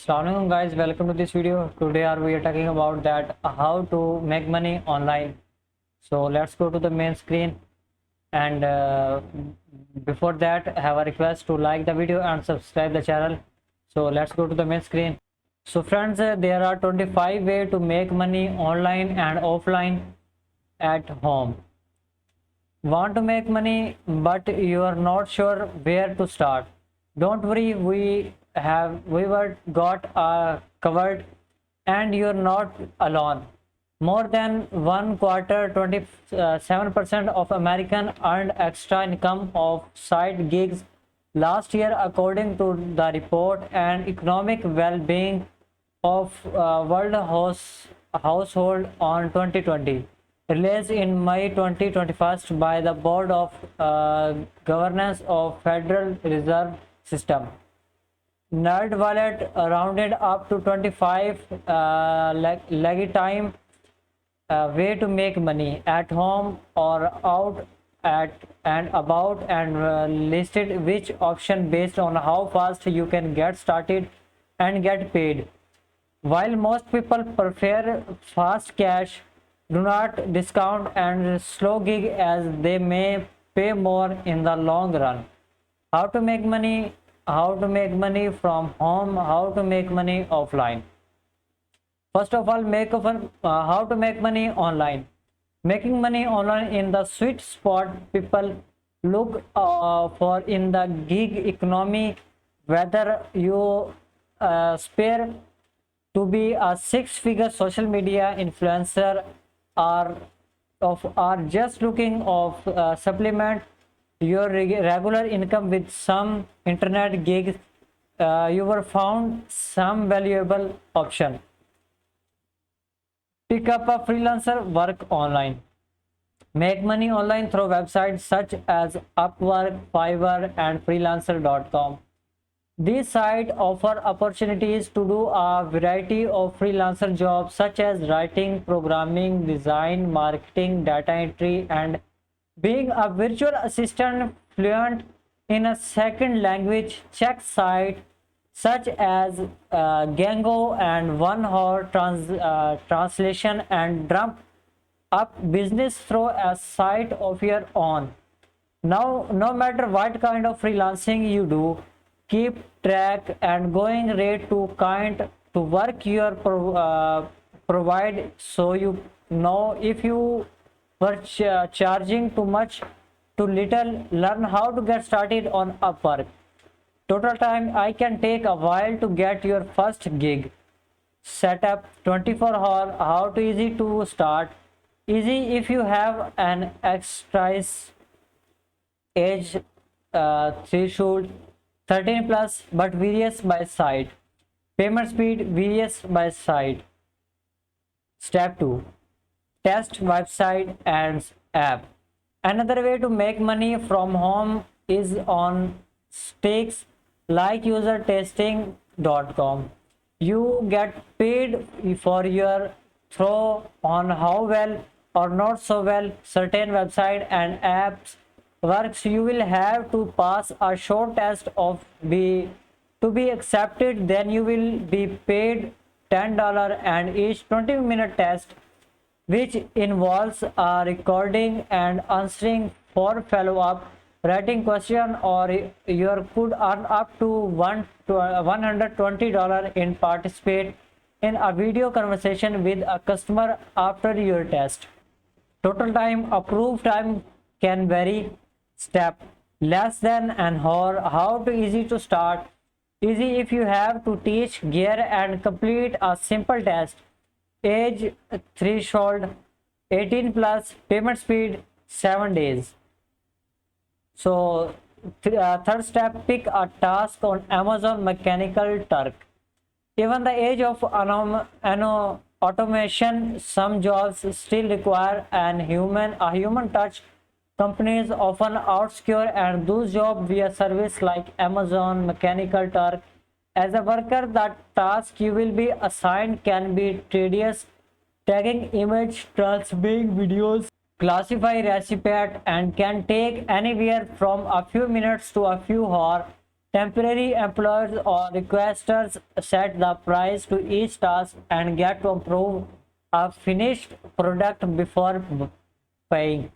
Assalamualaikum guys, welcome to this video. Today we are talking about that how to make money online. So let's go to the main screen, and before that I have a request to like the video and subscribe the channel. So let's go to the main screen. So friends, there are 25 ways to make money online and offline at home. Want to make money but you are not sure where to start? Don't worry, we were got covered, and you're not alone. More than one quarter, 27% of Americans earned extra income of side gigs last year, according to the report and economic well-being of World Household on 2020, released in May 2021 by the Board of Governors of Federal Reserve System. NerdWallet rounded up to 25 legitimate way to make money at home or out at and about, and listed which option based on how fast you can get started and get paid. While most people prefer fast cash, do not discount and slow gig, as they may pay more in the long run. How to make money from home, how to make money offline. First of all, how to make money online. Making money online in the sweet spot people look for in the gig economy, whether you aspire to be a six-figure social media influencer or are just looking of supplement your regular income with some internet gigs, you were found some valuable option. Pick up a freelancer work online. Make money online through websites such as Upwork, Fiverr, and freelancer.com. These sites offer opportunities to do a variety of freelancer jobs such as writing, programming, design, marketing, data entry, and being a virtual assistant fluent in a second language. Check sites such as Gango and One Translation and drum up business through a site of your own. Now, no matter what kind of freelancing you do, keep track and going rate to kind to work your provide, so you know if you were charging too much, too little. Learn how to get started on Upwork. Total time I can take a while to get your first gig. Setup 24 hour. How to easy to start. Easy if you have an exercise age threshold 13 plus, but varies by site. Payment speed varies by site. Step 2. Test website and app. Another way to make money from home is on stakes like usertesting.com. You get paid for your throw on how well or not so well certain website and apps works. You will have to pass a short test to be accepted. Then you will be paid $10 and each 20-minute test, which involves a recording and answering for follow-up writing question, or you could earn up to $120 in participate in a video conversation with a customer after your test. Total time approved time can vary. Step less than an hour. How to easy to start. Easy if you have to teach gear and complete a simple test. Age threshold 18 plus. Payment speed 7 days. So third step, pick a task on Amazon Mechanical Turk. Even the age of automation, some jobs still require a human touch. Companies often outsource and do jobs via service like Amazon Mechanical Turk. As a worker, the task you will be assigned can be tedious: tagging image, transcribing videos, classify recipe, and can take anywhere from a few minutes to a few hours. Temporary employees or requesters set the price to each task and get to approve a finished product before paying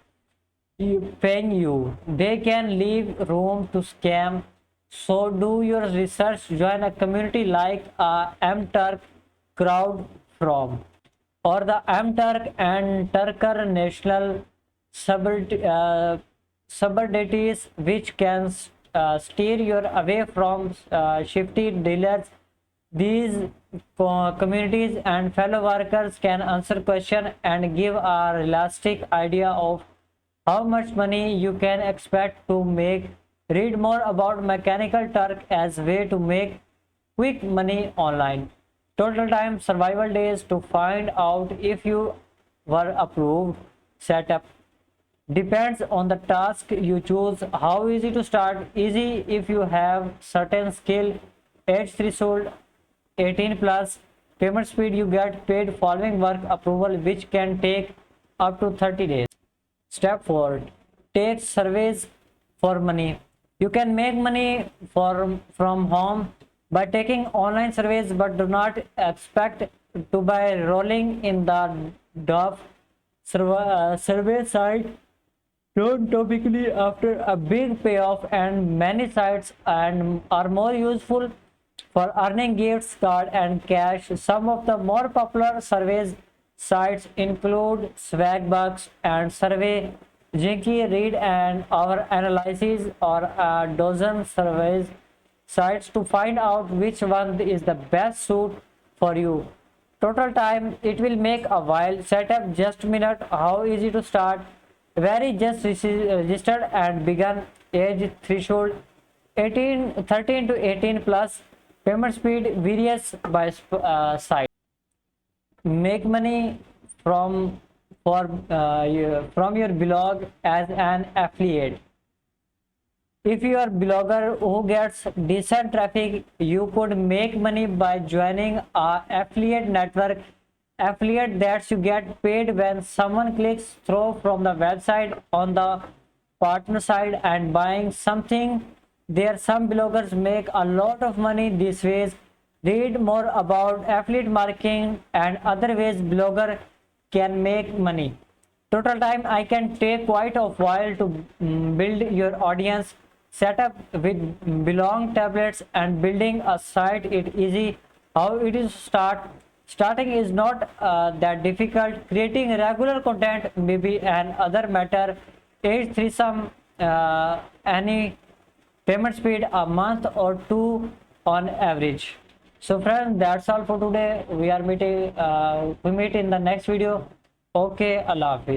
you. They can leave room to scam. So do your research. Join a community like MTurk crowd from or the MTurk and Turker National subsidiaries, which can steer you away from shifty dealers. These communities and fellow workers can answer questions and give a realistic idea of how much money you can expect to make. Read more about Mechanical Turk as way to make quick money online. Total time survival days to find out if you were approved. Setup depends on the task you choose. How easy to start? Easy if you have certain skill. Age threshold 18 plus. Payment speed, you get paid following work approval, which can take up to 30 days. Step 4. Take surveys for money. You can make money from home by taking online surveys, but do not expect to by rolling in the DOF survey site. Don't typically after a big payoff, and many sites and are more useful for earning gifts, card and cash. Some of the more popular surveys sites include Swagbucks and Survey Jinky. Read and our analysis or a dozen surveys sites to find out which one is the best suit for you. Total time it will make a while. Setup just minute. How easy to start? Very just registered and begun. Age threshold 13 to 18 plus. Payment speed varies by site. Make money from from your blog as an affiliate. If you are a blogger who gets decent traffic, you could make money by joining a affiliate network. Affiliate that you get paid when someone clicks through from the website on the partner side and buying something there. Some bloggers make a lot of money these ways. Read more about affiliate marketing and other ways blogger can make money. Total time I can take quite a while to build your audience. Setup with belong tablets and building a site it easy. How it is starting is not that difficult. Creating regular content maybe an other matter. Age threesome any. Payment speed a month or two on average. So friends, that's all for today. We meet in the next video. Okay, Allah Hafiz.